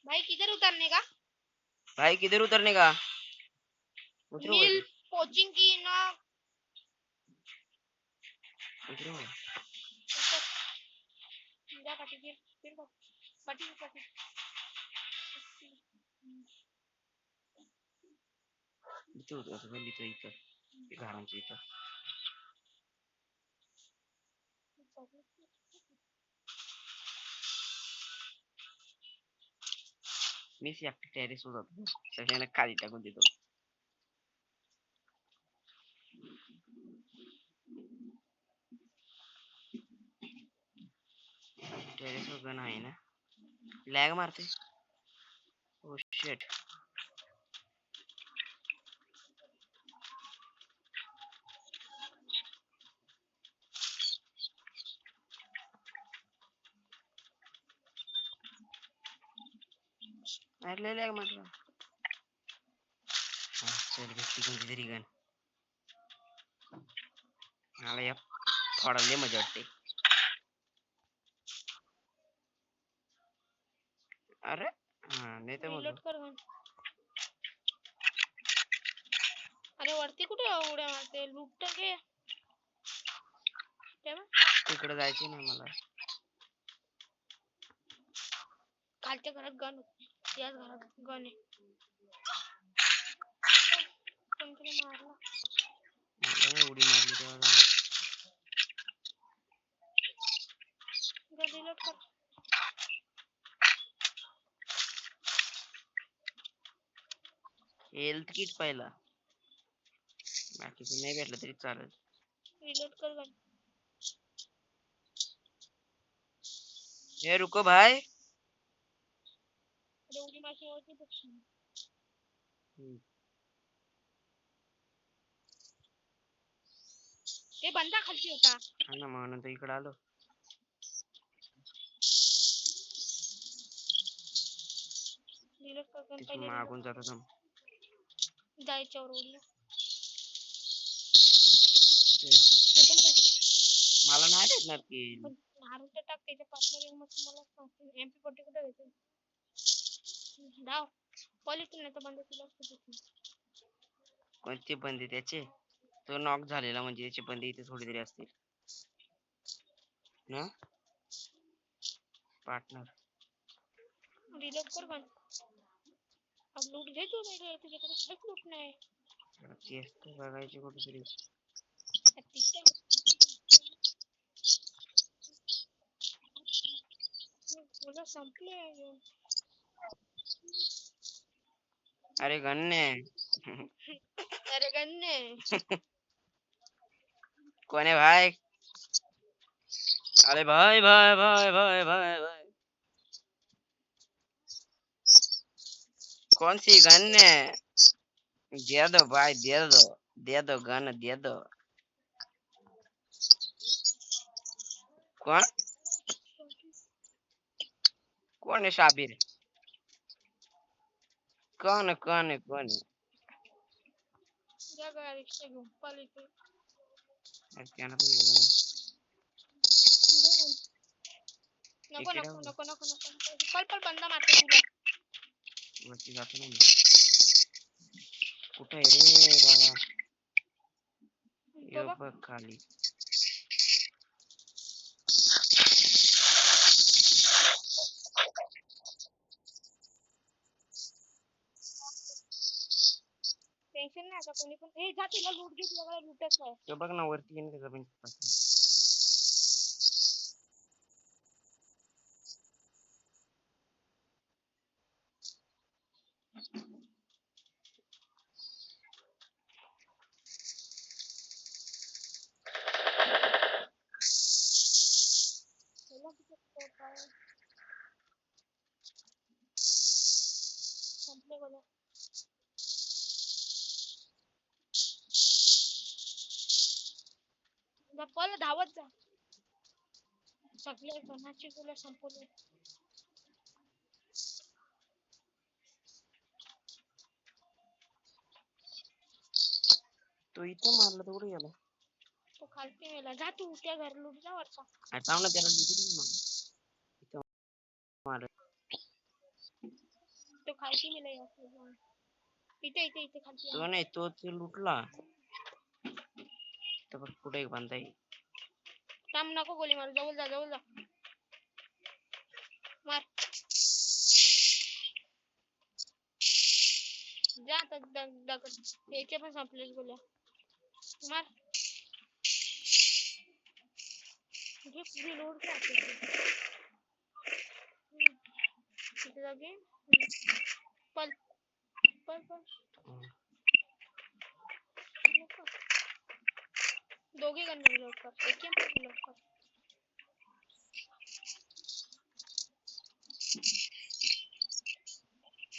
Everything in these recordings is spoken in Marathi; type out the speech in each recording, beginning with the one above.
भाई किधर उतरने का? भाई किधर उतरने का? मिल कोचिंग की ना उतरो। जा पाटी फिर पाटी पाटी इथं उतरायचं का? इथं घरांच्या इथं. मीच एकटा टेरेसवर जातो, सगळ्यांना खाली टाकून देतो. टेरेसवर गण आहे ना? लॅग मारते. Oh shit. अरे लॅग मारला. चल भेटली कोणती तरी गण. मला या थोडा लय मजा वाटते. अरे नाही तर रिलोड कर गण. अरे वरती कुठे उड्या मारते? लूट घे. तिकडे जायचं ना मला. खालच्या घरात गण, याच घरात गण आहे. कोणतरी मारला. उडी मारली तेव्हा रिलोड कर. हेल्थ किट पहिला, बाकीचं नाही भेटलं तरी चालेल. रिलोड कर गण. ये रुको भाई. अरे उडी मारशी वरती बसशील. ते बंदा खालची होता. हा ना, म्हणून तर इकडे आलो. रिलोड कर गण पहिले. मागून जात होता. जायच्यावर उडलं. मला नाही भेटणार की. नारुतो टाक त्याच्या पार्टनर मग मला सांगते MP40 कुठे भेटेल. धाव पॉलिस नाही तर बंद तुला कोणते बंदे त्याचे? तो नॉक झालेला म्हणजे त्याचे बंदे इथे थोडी तरी असतील ना. पार्टनर रिलोड कर गण. अब लूट घे तू. नाही तुझ्याकडे काहीच लूट नाही. तेच तर बघायचे कुठेतरी. मुलं संपले. अरे गन्ने. अरे गन्ने. कौन है भाई? अरे भाई भाई भाई भाई भाई भाई, कौन सी गन है? दे दो भाई, दे दो गन, दे दो. कौन कौन है शाबिर? कौन है कौन है कौन है? जगह रिक्शा घेऊन पालिके. क्या ना नको नको नको नको नको. पल बंदा मारते तुला. वरती जातो ना मी. कुठे आहे रे बाबा? यो बघ खाली. टेन्शन नाही आता कोणी पण. ए जा तुला लूट घे. तुला लूटच आहे. तो बघ ना वरती आहे त्याचा पण. संपले बोला. पल धावत जा. सगळे कोणाची तुला संपवले. तो इथं मारला तर कुठे गेला? तो खालती मेला. जा तू त्या घर लूट जा वरचा. थांब ना, त्याला लुटी मग इथं मार. तो खालती मेला इथे इथे इथे खालती तो नाही तो ते लुटला तर बघ कुठे एक बंदा आहे. थांब नको गोली मारू जवळ जा जवळ जा मार जा आता याच्या पण संपलेच गोल्या मार घे रिलोड करते तिथे जागे पल पल पल दोघे गन रिलोड कर एक रिलोड कर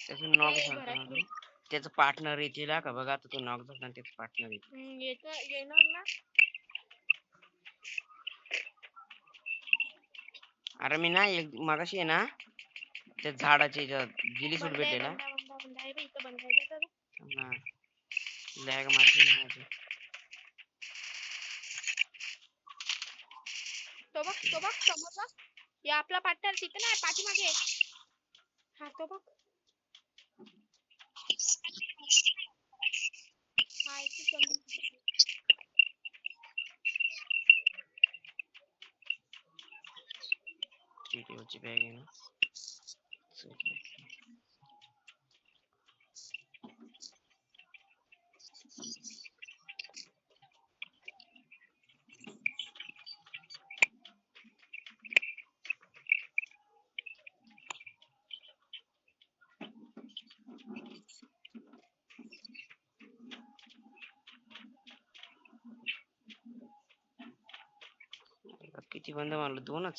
त्याचं नॉक काय झालं घरात ना. त्याचं पार्टनर येतील का बघा आता तो नॉक झाला त्याचं पार्टनर येते येणार ना अरे मी ना एक मगाशी आहे ना त्या झाडाची गिली सूट बंदा आहे भेटलेला बंदा बंदा बंदा आहे इथं बंदा आहे ना लॅग मारते ना माझं. तो बघ समोर बघ या आपला पार्टनर तिथे ना पाठीमागे हा तो बघ हा इथे समोर ची बॅग आहे ना किती बंद मारलं दोनच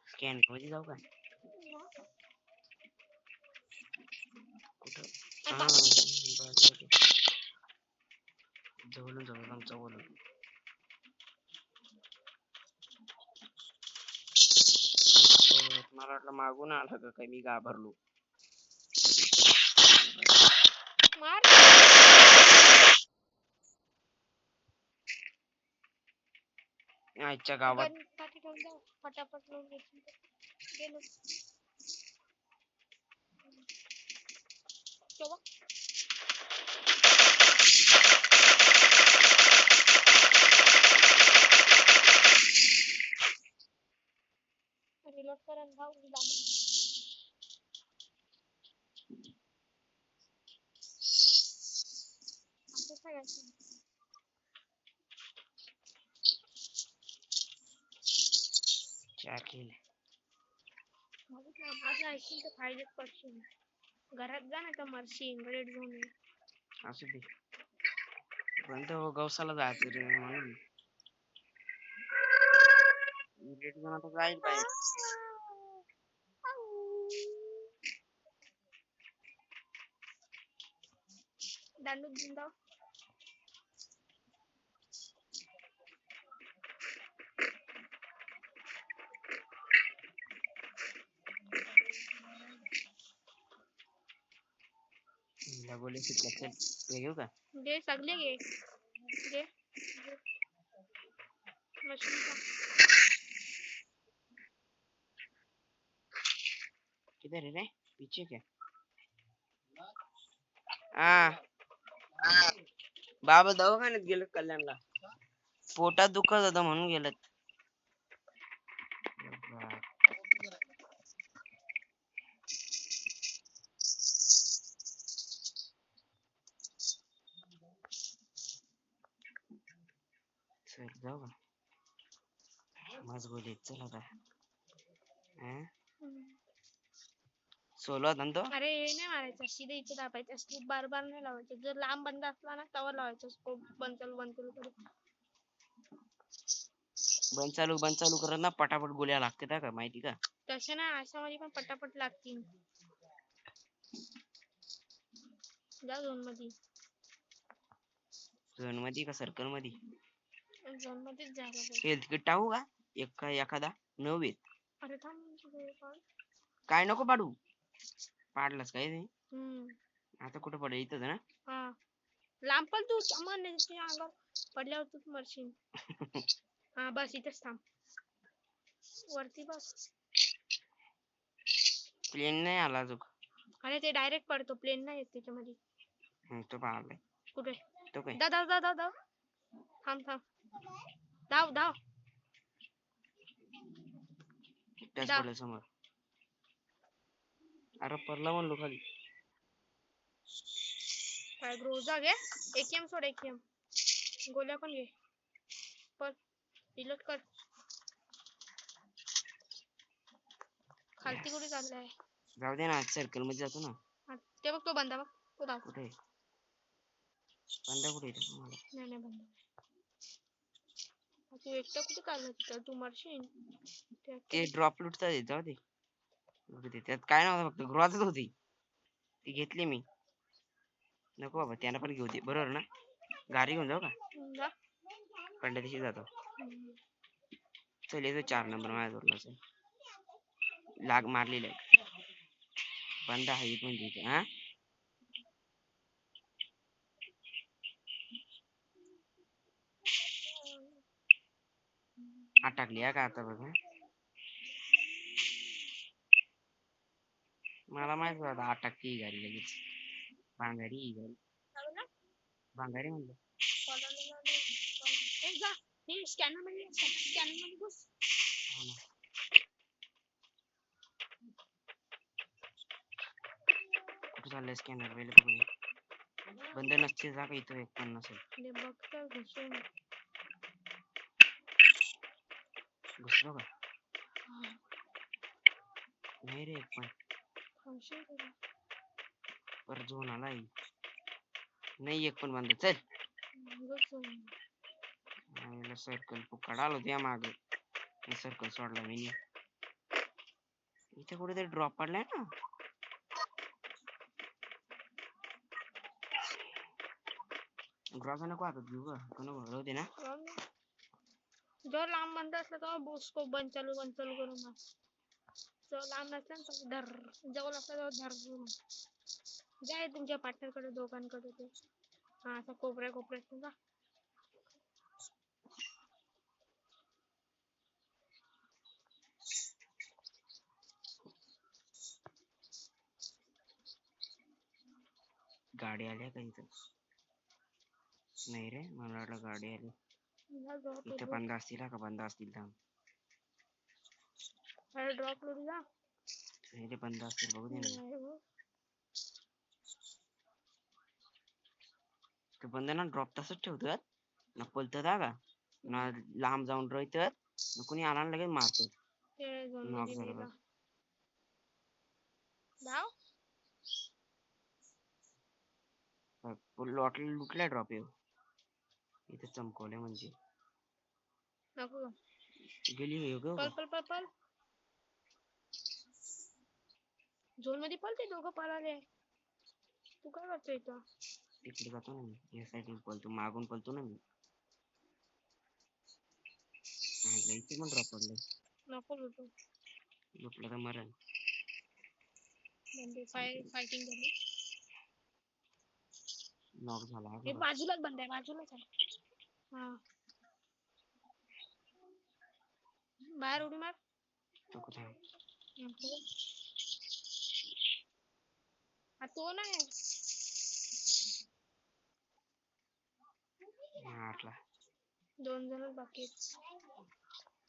स्कॅन मध्ये जाऊ का कुठं जवळून जवळून मला वाटलं मागून आला का काय मी घाबरलो मार आजच्या गावात पाठी ठेवून जाऊ फटाफट लोन गेलो तो रिलोड कर आणि भाऊ असं सगळ्याचं चार किल माझं ऐकून तर फायदेच पडशील घरात जा ना तर मरशील रेड झोन असू दे पण तो गवसाला जायचं रे म्हणून रेड झोन आता जाईल बाहेर दांडू जिंदा लगोले शिकला चल घेऊ का दे सगळे घे दे मशीन किधर है रे पीछे क्या हा बाबा दवाखान्यात गेलो कल्याणला पोटात दुखत होतं म्हणून गेलं चल जाऊ का माझ बोल चल आता सोलो होता ना तो अरे नाही मारायचा सीधे इथे दाबायचा स्कोप बार बार नाही लावायचा जर लांब बंद असला ना तवा लावायचा स्कोप बंद चालू करत बंद चालू करत ना पटापट गोळ्या लागते का माहिती का तसे ना अशा मध्ये पण पटापट लागतील जा झोन मध्ये का सर्कल मध्ये झोन मध्येच जायला हेल्थ किट टाकू का एखादा नव्हे अरे थांब काय नको पाडू पाडलास काय ते आता कुठं पडेल इथंच ना हा लांब पण तू सामान अंगावर पडल्यावर तूच मरशील हा बस इथेच थांब वरती बस प्लेन नाही आला अजून. आणि ते डायरेक्ट पडतो प्लेन नाही येत त्याच्यामध्ये. तो पाहिलाय. कुठे तो काय दा दा दा दा दा थांब थांब धाव धाव त्याच धाव. पडलं समोर. अरे पडला म्हणलो खाली. काय ग्रोजा घे. एकेएम सोड एकेएम. गोल्या पण घे. पण डिलीट कर. खालती कुठे चाललाय. जाऊ दे ना सर्कल मध्ये जातो ना. ते बघ तो बंदा बघ तो धाव. कुठे बंदा कुठे येतो मला. नाही नाही बंदा. तू एकटा कुठे चालला तिथं तू मरशील. ते ड्रॉप लुटता जाऊ दे. त्यात काय नव्हतं फक्त ग्रोजाच होती. ती घेतली मी. नको बाबा त्यानं पण घेऊ दे बरोबर ना. गाडी घेऊन जाऊ का. जा. पंड्या दिवशी जातो. चल येतो 4 नंबर माझ्या जोडला. लाग मारलेला आहे. बंदा आहे म्हणजे इथे हा. अटकली का आता बघ. मला माहित होतं अटकती ही गाडी लगेच. भांगारी ही गाडी. भांगारी म्हणलं. जा हे स्कॅनर मध्ये घुस. कुठं चाललंय स्कॅनर पहिले बघूया. बंद नसते जा का इथं एक पण नसेल. बघतो घुसून. घुसलो का नाही रे एक पण. पर झोन आला नाही एक पण बंद. चल सर्कल कडाल होत्या माग. सर्कल सोडला मी. इथे कुठेतरी ड्रॉप पडलाय ना. ग्रॉजा नको आता घेऊ का नको होते ना. जर लांब बंद असला तर स्कोप बंद चालू करून मार. जर लांब नसला तर धर. जवळ असला तर धर. जाय तुमच्या पार्टनर कडे दोघांकडे ते. हा असं कोपऱ्यात जा. गाडी आल्या का इथं. नाही रे मला वाटलं गाडी आली. इथं बंद असतील का बंद असतील थांब. ड्रॉप करून जा. नाही रे बंद असतील बघू दे ना. ते बंद ना ड्रॉप तसंच ठेवतात ना पलत का ना लांब जाऊन राहतात ना कोणी आला लगेच मारतात. नॉक झालं लॉट लुटला ड्रॉप येऊ इथे चमकवले म्हणजे नको गेली पल झोन मध्ये पळते दोघं पळाले. तू काय करतोय इथं. तिकडे जातो ना मी या साईडने पळतो मागून पळतो ना मी. इथे पण ड्रॉप पडले. नको लुटू. लुटलं तर मरण. म्हणजे फायटिंग झाली. नॉक झाला. हे बाजूलाच बंद आहे बाजूलाच आहे. हा बाहेर उडी मार. तो नाही मारला. 2 जण बाकी आहेत.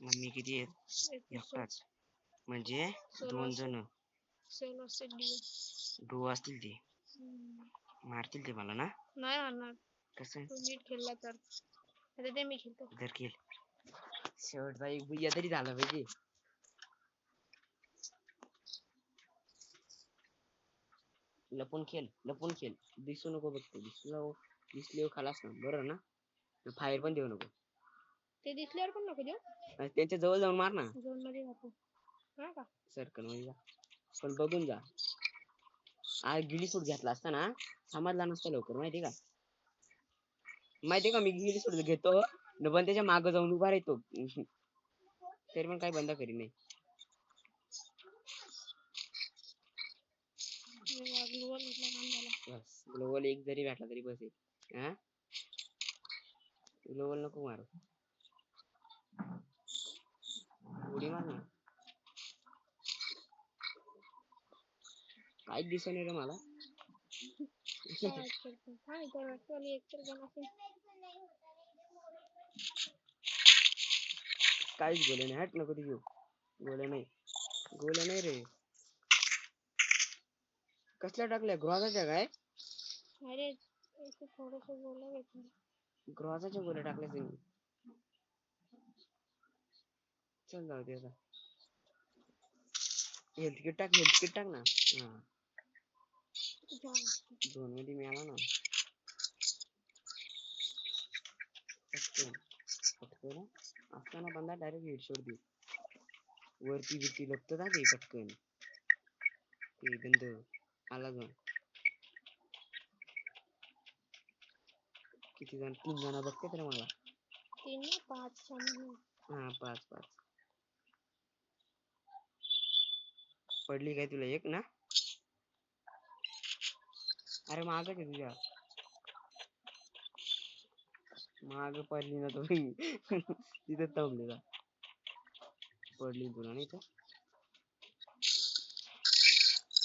मग मी किती आहेत एकटाच म्हणजे 2 जण. डो असतील ते मारतील ते मला ना. नाही मारणार. कसं तू नीट खेळला तर. आता ते मी खेळतो. जर खेळ शेवटचा एक बुया तरी झाला पाहिजे. लपून खेळ दिसू नको बघते दिसले खालास ना बरोबर ना. फायर पण देऊ नको. ते दिसल्यावर पण नको देऊ. त्यांच्या जवळ जाऊन मार ना. झोन मध्ये जातो हा का सर्कल मध्ये जा पण बघून जा. आज गिली सूट घेतला असता ना समजला नसता लवकर माहिती का मी गिली सूट घेतो पण त्याच्या मागे जाऊन उभा राहतो तरी पण काही बंद करी नाही. ग्लोबल एक जरी भेटला तरी बस आहे. ग्लोबल नको मारू. उडी मार ना. काहीच दिसत नाही रे मला. काय करतो हा इथं वाटतं एक तर गण असेल. काहीच गोले नाही. हट नको ती घेऊ. गोले नाही. गोले नाही रे. कसल्या टाकल्या ग्रोजाच्या काय? अरे इथे थोडस बोललं भेटलं. ग्रोजाच्या गोले टाकल्या तुम्ही. चल जाऊ दे आता. हेल्थ किट टाक ना. हा दोन मध्ये मिळाला ना. पटकन असताना बंदा डायरेक्ट हेडशॉट दे. वरती बिरती लपत ना ते पटकन. ते बंद आला जाऊन. किती जण 3 जण बघतात रे मला. 3 नाही 5 समजून. हा 5 पडली काय तुला एक ना. अरे मागच आहे तुझ्या. माग पडली ना तुम्ही. तिथे थांबले का. पडली तुला नाही तर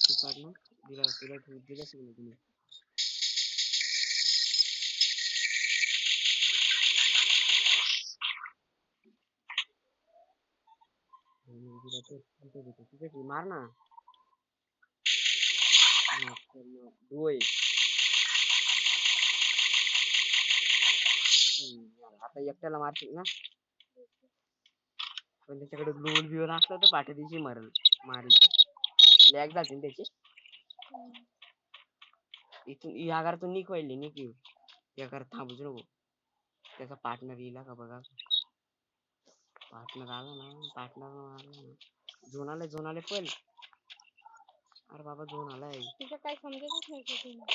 तू काढ ना. दिला सगळं तुम्ही. मार ना. होय आता एकट्याला मारशील ना. पण त्याच्याकडे ग्लोल बिओल असलं तर पाठी दिवशी मारल. लॅग जातील त्याची. इथून या घरातून निक व्हायली निक येऊ. या घरात थांबूच नको. त्याचा पार्टनर येईल का बघा. पार्टनर आला ना. झोन आले पण. अरे बाबा झोन आलाय. तुझं काय समजतच नाही का तुला.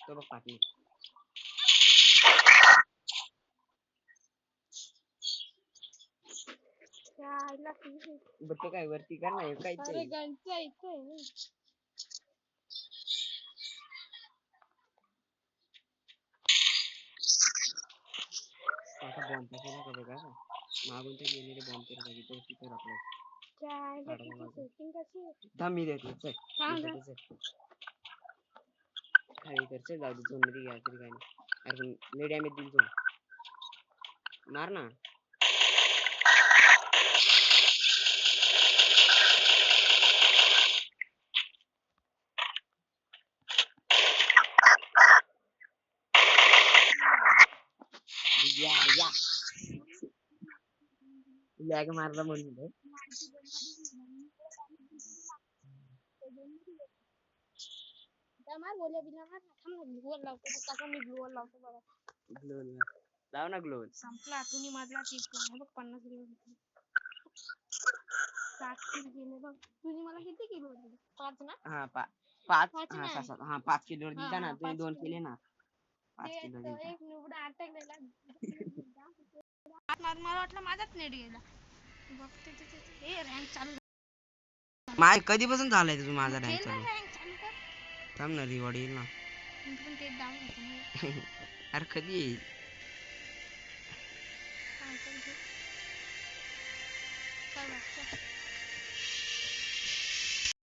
तो बघ पार्टनर. आईला बघ तो काय वरती कर ना. काहीच अरे गंचा इथे आता बॉम्ब केला का बघा. मागून तर गेलेले बॉम्ब केला तर तिथे आपलं. सेटिंग कशी थांब मी देतो. चल खाली कर. चल जाऊ दे. झोन मध्ये घ्या तरी काय नाही. अरे पण लय डॅमेज दिली झोन. मार ना. या लॅग मारला म्हणून मार बोले बिना मार थांब ना ग्लूअर लावतो कसा मी ग्लूअर लावतो बघा. ग्लोल लाव ना ग्लोल. संपला तुम्ही माझला टिकला बघ 50 किलो 7 किलो गेले बघ. तुम्ही मला किती किलो दिले 5 ना. हा 5 हा 6 हा 5 किलो दिलता ना. तुम्ही 2 केले ना. 5 किलो दिलता. एक निवडा अटकलेला. मला वाटलं माझाच नेट गेला. बघते हे रँक चालू. माय कधीपासून झालाय तुझं माझा रँक चालू कर. थांब ना रिवॉर्ड येईल ना. पण ते डाऊन होतं. अरे कधी येईल. काय